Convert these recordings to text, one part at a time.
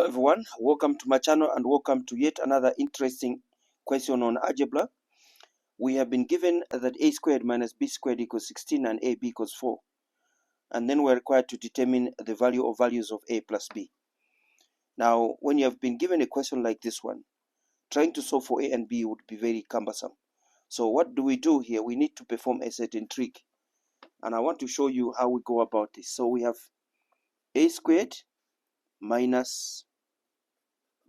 Hello everyone, welcome to my channel and welcome to yet another interesting question on algebra. We have been given that a squared minus b squared equals 16 and ab equals 4. And then we're required to determine the value of values of a plus b. Now, when you have been given a question like this one, trying to solve for a and b would be very cumbersome. So what do we do here? We need to perform a certain trick. And I want to show you how we go about this. So we have a squared minus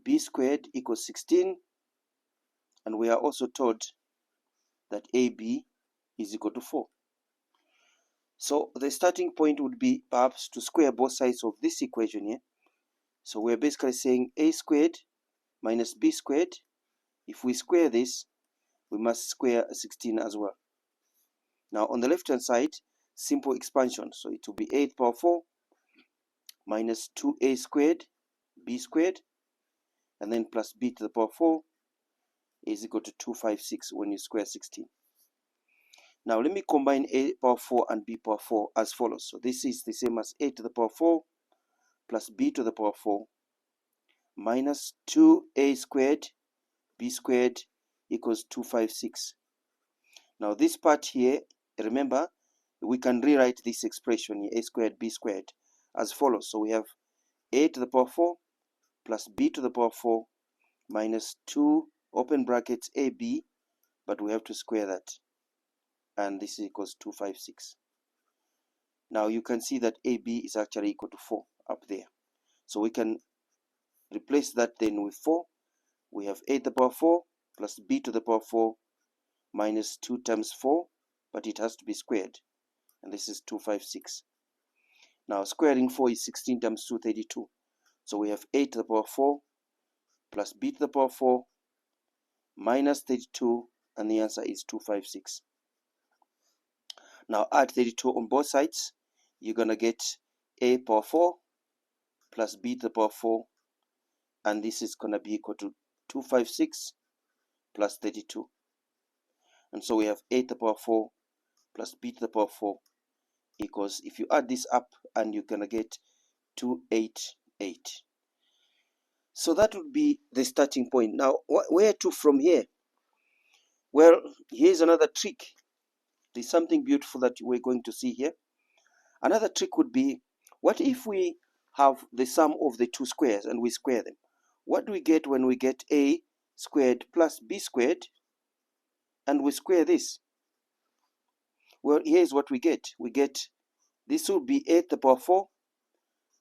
b squared equals 16, and we are also told that AB is equal to 4. So the starting point would be perhaps to square both sides of this equation here. So we're basically saying a squared minus b squared. If we square this, we must square 16 as well. Now on the left hand side, simple expansion. So it will be a to the power 4 minus 2a squared b squared, and then plus b to the power 4 is equal to 256 when you square 16. Now let me combine a power 4 and b power 4 as follows. So this is the same as a to the power 4 plus b to the power 4 minus 2a squared b squared equals 256. Now this part here, remember, we can rewrite this expression here, a squared b squared, as follows. So we have a to the power 4 plus b to the power 4 minus 2 open brackets ab, but we have to square that, and this equals 256. Now you can see that AB is actually equal to 4 up there. So we can replace that then with 4. We have a to the power 4 plus b to the power 4 minus 2 times 4, but it has to be squared, and this is 256. Now squaring 4 is 16 times 2, 32. So we have a to the power 4 plus b to the power 4 minus 32, and the answer is 256. Now add 32 on both sides. You're going to get a power 4 plus b to the power 4, and this is going to be equal to 256 plus 32. And so we have a to the power 4 plus b to the power 4 equals, if you add this up, and you're going to get 288. So that would be the starting point. Now, where to from here? Well, here's another trick. There's something beautiful that we're going to see here. Another trick would be, what if we have the sum of the two squares and we square them? What do we get when we get a squared plus b squared and we square this? Well, here's what we get. We get, this will be a to the power 4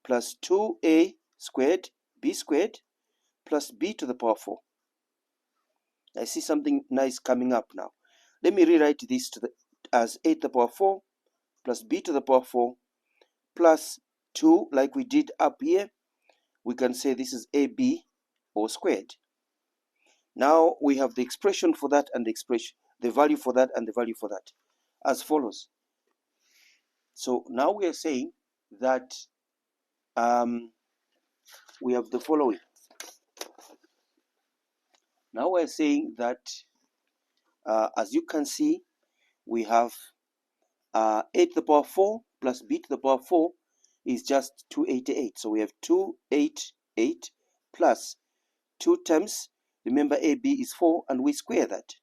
plus 2a squared b squared plus b to the power 4. I see something nice coming up now. Let me rewrite this as a to the power 4 plus b to the power 4 plus 2, like we did up here. We can say this is ab all squared. Now we have the expression for that and the value for that and the value for that as follows. So now we are saying that we have the following. Now we're saying that as you can see, we have a to the power 4 plus b to the power 4 is just 288. So we have 288 plus 2 times, remember AB is 4, and we square that.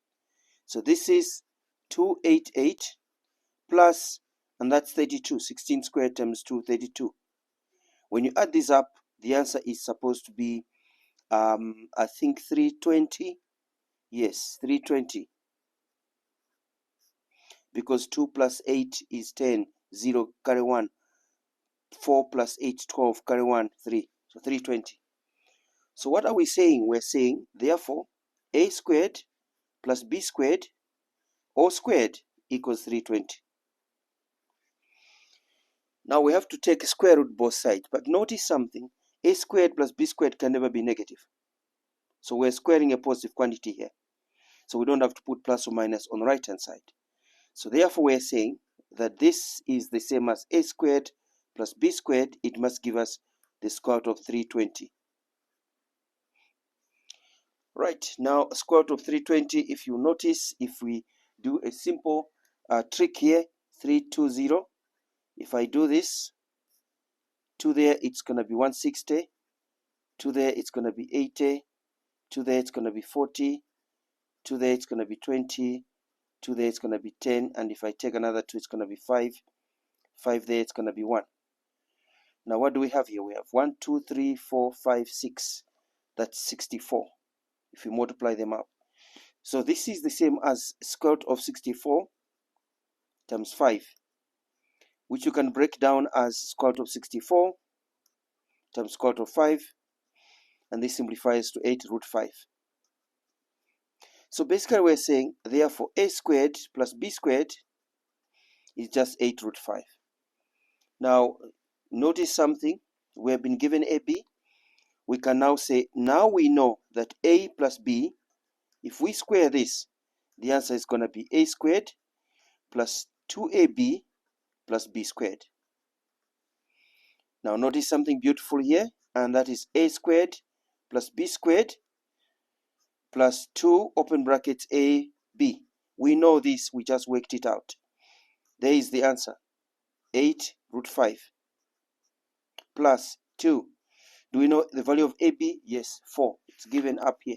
So this is 288 plus, and that's 32. 16 squared times 2, 32. When you add this up, the answer is supposed to be, I think 320. Yes, 320. Because 2 plus 8 is 10, 0, carry 1. 4 plus 8, 12, carry 1, 3. So 320. So what are we saying? We're saying, therefore, a squared plus b squared all squared equals 320. Now we have to take a square root both sides. But notice something. A squared plus b squared can never be negative. So we're squaring a positive quantity here. So we don't have to put plus or minus on the right hand side. So therefore we're saying that this is the same as a squared plus b squared. It must give us the square root of 320. Right, now square root of 320, if you notice, if we do a simple trick here, 320, if I do this, 2 there, it's going to be 160, 2 there, it's going to be 80, 2 there, it's going to be 40, 2 there, it's going to be 20, 2 there, it's going to be 10, and if I take another 2, it's going to be 5, 5 there, it's going to be 1. Now what do we have here? We have 1, 2, 3, 4, 5, 6. That's 64 if you multiply them up. So this is the same as square root of 64 times 5, which you can break down as square root of 64 times square root of 5, and this simplifies to 8 root 5. So basically we're saying, therefore, a squared plus b squared is just 8 root 5. Now, notice something. We have been given ab. We can now say, now we know that a plus b, if we square this, the answer is going to be a squared plus 2ab plus b squared. Now notice something beautiful here, and that is a squared plus b squared plus 2 open brackets a b. We know this, we just worked it out. There is the answer, 8 root 5 plus 2. Do we know the value of ab? Yes, 4. It's given up here.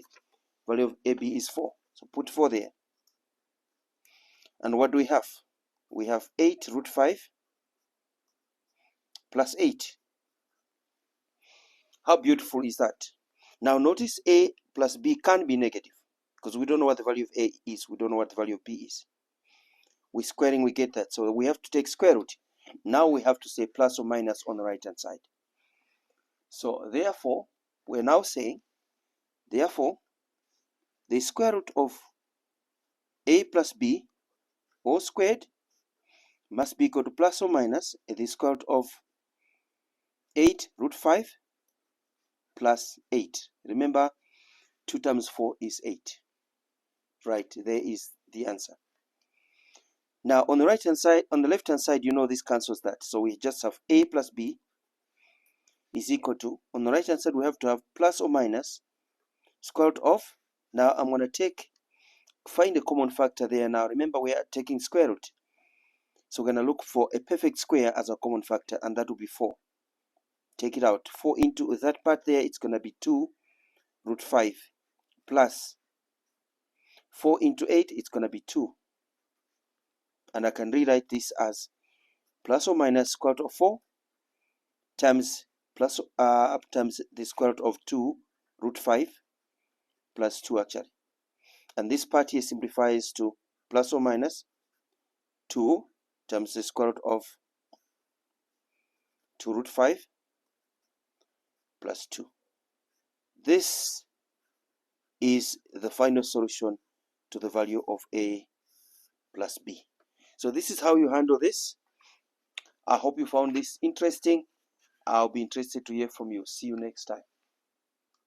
Value of ab is 4. So put 4 there. And what do we have? We have 8 root 5 plus 8. How beautiful is that? Now notice a plus b can be negative because we don't know what the value of a is. We don't know what the value of b is. We're squaring, we get that. So we have to take square root. Now we have to say plus or minus on the right hand side. So therefore, we're now saying, therefore, the square root of a plus b all squared must be equal to plus or minus the square root of 8 root 5 plus 8. Remember, 2 times 4 is 8. Right, there is the answer. Now on the right hand side, on the left hand side, you know this cancels that. So we just have a plus b is equal to, on the right hand side, we have to have plus or minus square root of. Now I'm going to find a common factor there. Now remember, we are taking square root. So we're going to look for a perfect square as a common factor, and that will be 4. Take it out. 4 into that part there, it's going to be 2 root 5 plus 4 into 8, it's going to be 2. And I can rewrite this as plus or minus square root of 4 times times the square root of 2 root 5 plus 2 actually. And this part here simplifies to plus or minus 2 times the square root of 2 root 5 plus 2. This is the final solution to the value of a plus b. So this is how you handle this. I hope you found this interesting. I'll be interested to hear from you. See you next time.